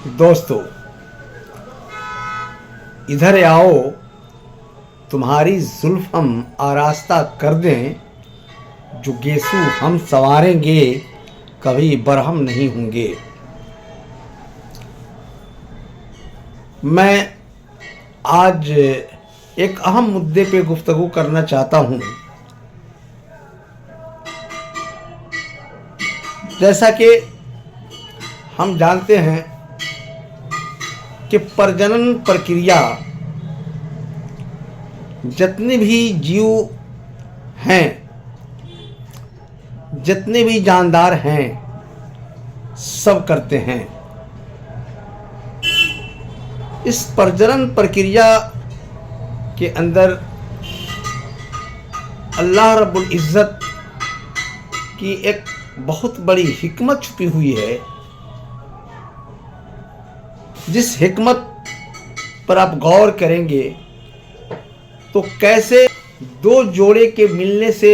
दोस्तों, इधर आओ, तुम्हारी जुल्फ हम आरास्ता कर दें, जो गेसू हम संवारेंगे, कभी बरहम नहीं होंगे। मैं आज एक अहम मुद्दे पे गुफ्तगू करना चाहता हूँ। जैसा कि हम जानते हैं कि प्रजनन प्रक्रिया जितने भी जीव हैं, जितने भी जानदार हैं, सब करते हैं। इस प्रजनन प्रक्रिया के अंदर अल्लाह रब्बुल इज़्ज़त की एक बहुत बड़ी हिकमत छुपी हुई है। जिस हिकमत पर आप गौर करेंगे तो कैसे दो जोड़े के मिलने से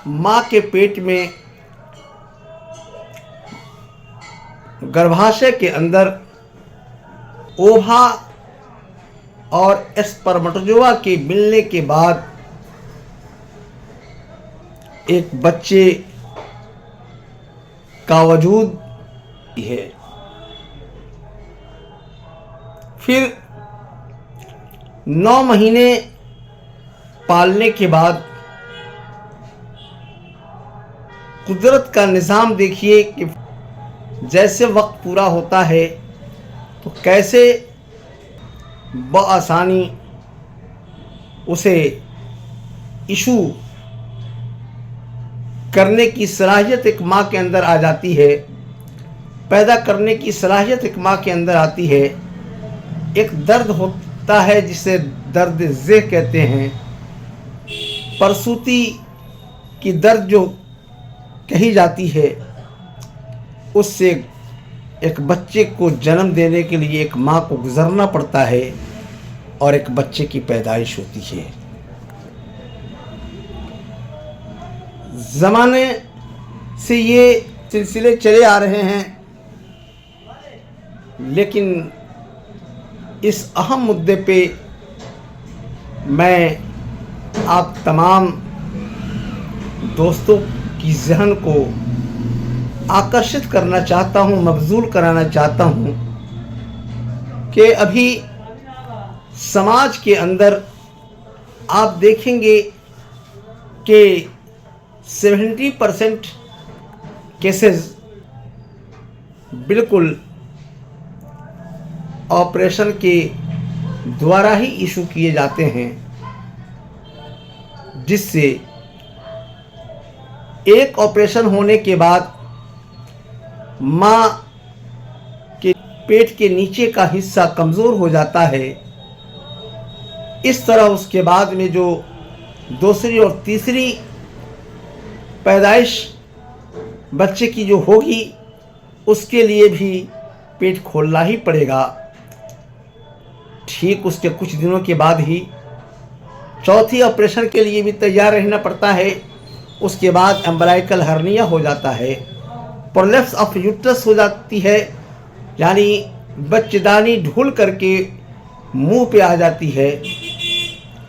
माँ के पेट में गर्भाशय के अंदर ओवा और स्पर्मेटोजोआ के मिलने के बाद एक बच्चे का वजूद है। फिर 9 महीने पालने के बाद कुदरत का निज़ाम देखिए कि जैसे वक्त पूरा होता है तो कैसे बआसानी उसे इशू करने की सलाहियत एक माँ के अंदर आ जाती है, पैदा करने की सलाहियत एक माँ के अंदर आती है। एक दर्द होता है जिसे दर्द ज़ेह कहते हैं। प्रसूति की दर्द जो कही जाती है, उससे एक बच्चे को जन्म देने के लिए एक माँ को गुजरना पड़ता है और एक बच्चे की पैदाइश होती है। ज़माने से ये सिलसिले चले आ रहे हैं, लेकिन इस अहम मुद्दे पे मैं आप तमाम दोस्तों की ज़हन को आकर्षित करना चाहता हूँ, मबजूल कराना चाहता हूँ कि अभी समाज के अंदर आप देखेंगे कि 70% केसेस बिल्कुल ऑपरेशन के द्वारा ही इशू किए जाते हैं, जिससे एक ऑपरेशन होने के बाद माँ के पेट के नीचे का हिस्सा कमज़ोर हो जाता है। इस तरह उसके बाद में जो दूसरी और तीसरी पैदाइश बच्चे की जो होगी, उसके लिए भी पेट खोलना ही पड़ेगा। ठीक उसके कुछ दिनों के बाद ही चौथी ऑपरेशन के लिए भी तैयार रहना पड़ता है। उसके बाद एम्ब्राइकल हर्निया हो जाता है, प्रोलैप्स ऑफ यूट्रस हो जाती है, यानी बच्चेदानी ढूल करके मुंह पे आ जाती है,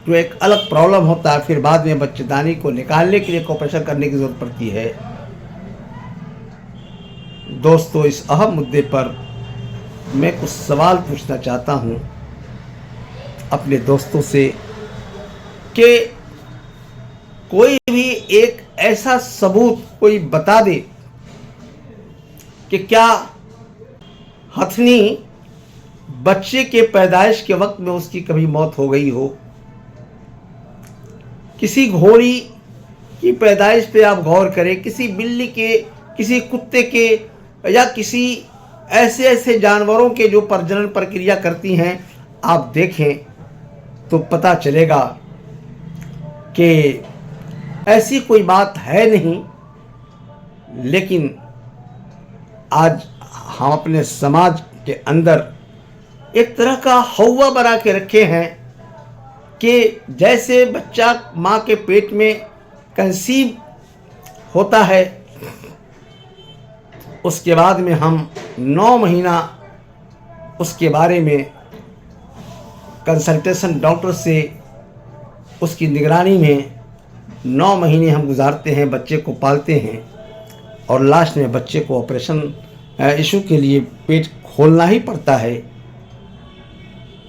जो एक अलग प्रॉब्लम होता है। फिर बाद में बच्चेदानी को निकालने के लिए ऑपरेशन करने की ज़रूरत पड़ती है। दोस्तों, इस अहम मुद्दे पर मैं कुछ सवाल पूछना चाहता हूँ अपने दोस्तों से कि कोई भी एक ऐसा सबूत कोई बता दे कि क्या हथनी बच्चे के पैदाइश के वक्त में उसकी कभी मौत हो गई हो। किसी घोड़ी की पैदाइश पे आप गौर करें, किसी बिल्ली के, किसी कुत्ते के या किसी ऐसे जानवरों के जो प्रजनन प्रक्रिया करती हैं, आप देखें तो पता चलेगा कि ऐसी कोई बात है नहीं। लेकिन आज हम अपने समाज के अंदर एक तरह का हौवा बना के रखे हैं कि जैसे बच्चा माँ के पेट में कंसीव होता है, उसके बाद में हम 9 महीना उसके बारे में कंसल्टेशन डॉक्टर से उसकी निगरानी में 9 महीने हम गुजारते हैं, बच्चे को पालते हैं और लास्ट में बच्चे को ऑपरेशन इशू के लिए पेट खोलना ही पड़ता है,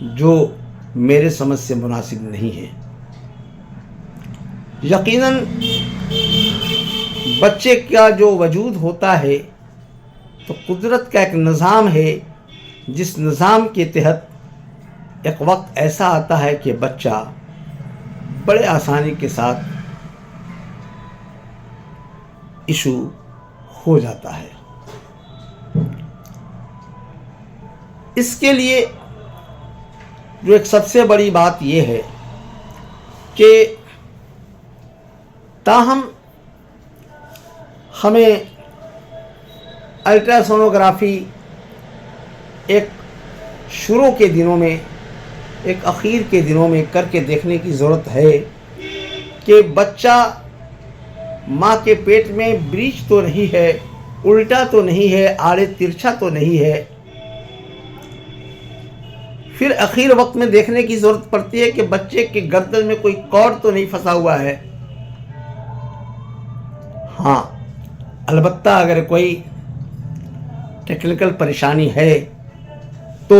जो मेरे समझ से मुनासिब नहीं है। यकीनन बच्चे का जो वजूद होता है तो कुदरत का एक निज़ाम है, जिस निज़ाम के तहत एक वक्त ऐसा आता है कि बच्चा बड़े आसानी के साथ इशू हो जाता है। इसके लिए जो एक सबसे बड़ी बात यह है कि ताहम हमें अल्ट्रासोनोग्राफी एक शुरू के दिनों में, एक आखिर के दिनों में करके देखने की ज़रूरत है कि बच्चा माँ के पेट में ब्रीच तो नहीं है, उल्टा तो नहीं है, आड़े तिरछा तो नहीं है। फिर आखिर वक्त में देखने की ज़रूरत पड़ती है कि बच्चे के गर्दन में कोई कॉर्ड तो नहीं फंसा हुआ है। हाँ, अलबत्ता अगर कोई टेक्निकल परेशानी है तो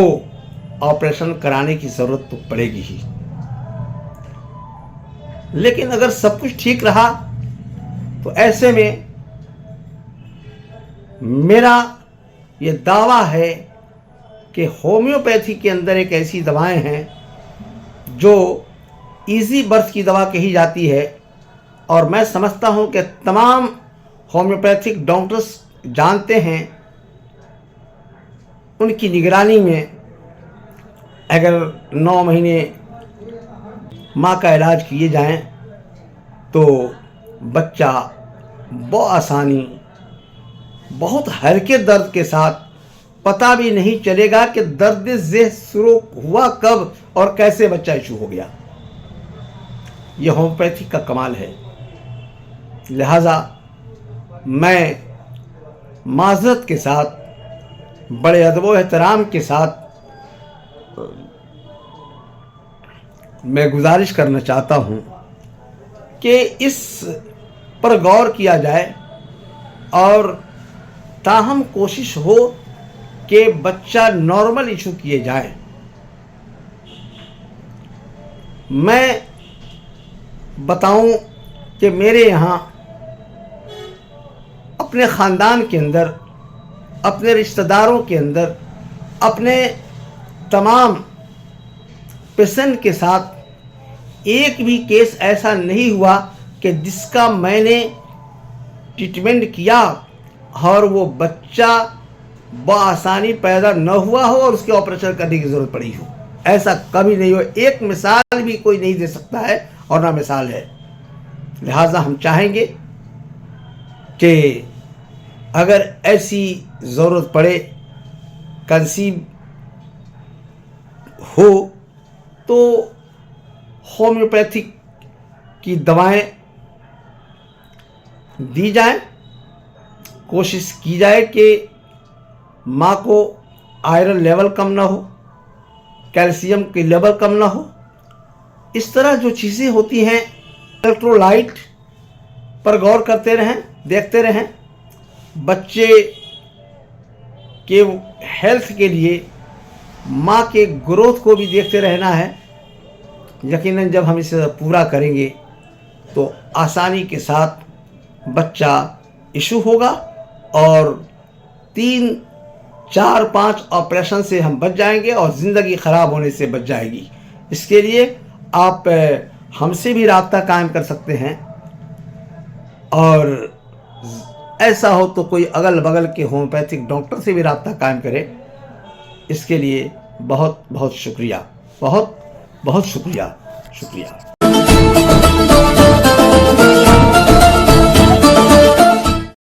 ऑपरेशन कराने की ज़रूरत तो पड़ेगी ही, लेकिन अगर सब कुछ ठीक रहा तो ऐसे में मेरा ये दावा है कि होम्योपैथी के अंदर एक ऐसी दवाएं हैं जो इजी बर्थ की दवा कही जाती है, और मैं समझता हूं कि तमाम होम्योपैथिक डॉक्टर्स जानते हैं, उनकी निगरानी में अगर 9 महीने माँ का इलाज किए जाएं तो बच्चा बआसानी बहुत हल्के दर्द के साथ, पता भी नहीं चलेगा कि दर्द ज़ेह शुरू हुआ कब और कैसे बच्चा इशू हो गया। यह होम्योपैथी का कमाल है। लिहाजा मैं माज़रत के साथ, बड़े अदब व एहतराम के साथ मैं गुजारिश करना चाहता हूँ कि इस पर गौर किया जाए और ताहम कोशिश हो कि बच्चा नॉर्मल इशू किए जाए। मैं बताऊं कि मेरे यहाँ अपने ख़ानदान के अंदर, अपने रिश्तेदारों के अंदर, अपने तमाम पेशेंट के साथ एक भी केस ऐसा नहीं हुआ कि जिसका मैंने ट्रीटमेंट किया और वो बच्चा बआसानी पैदा न हुआ हो और उसके ऑपरेशन करने की ज़रूरत पड़ी हो। ऐसा कभी नहीं हो। एक मिसाल भी कोई नहीं दे सकता है और ना मिसाल है। लिहाजा हम चाहेंगे कि अगर ऐसी ज़रूरत पड़े, कंसीव हो, तो होम्योपैथिक की दवाएं दी जाएं। कोशिश की जाए कि माँ को आयरन लेवल कम ना हो, कैल्शियम की लेवल कम ना हो। इस तरह जो चीज़ें होती हैं, इलेक्ट्रोलाइट पर गौर करते रहें, देखते रहें। बच्चे के हेल्थ के लिए माँ के ग्रोथ को भी देखते रहना है। यकीनन जब हम इसे पूरा करेंगे तो आसानी के साथ बच्चा इशू होगा और 3, 4, 5 ऑपरेशन से हम बच जाएंगे और ज़िंदगी ख़राब होने से बच जाएगी। इसके लिए आप हमसे भी राब्ता कायम कर सकते हैं, और ऐसा हो तो कोई अगल बगल के होम्योपैथिक डॉक्टर से भी राब्ता कायम करे। इसके लिए बहुत बहुत शुक्रिया, बहुत बहुत शुक्रिया।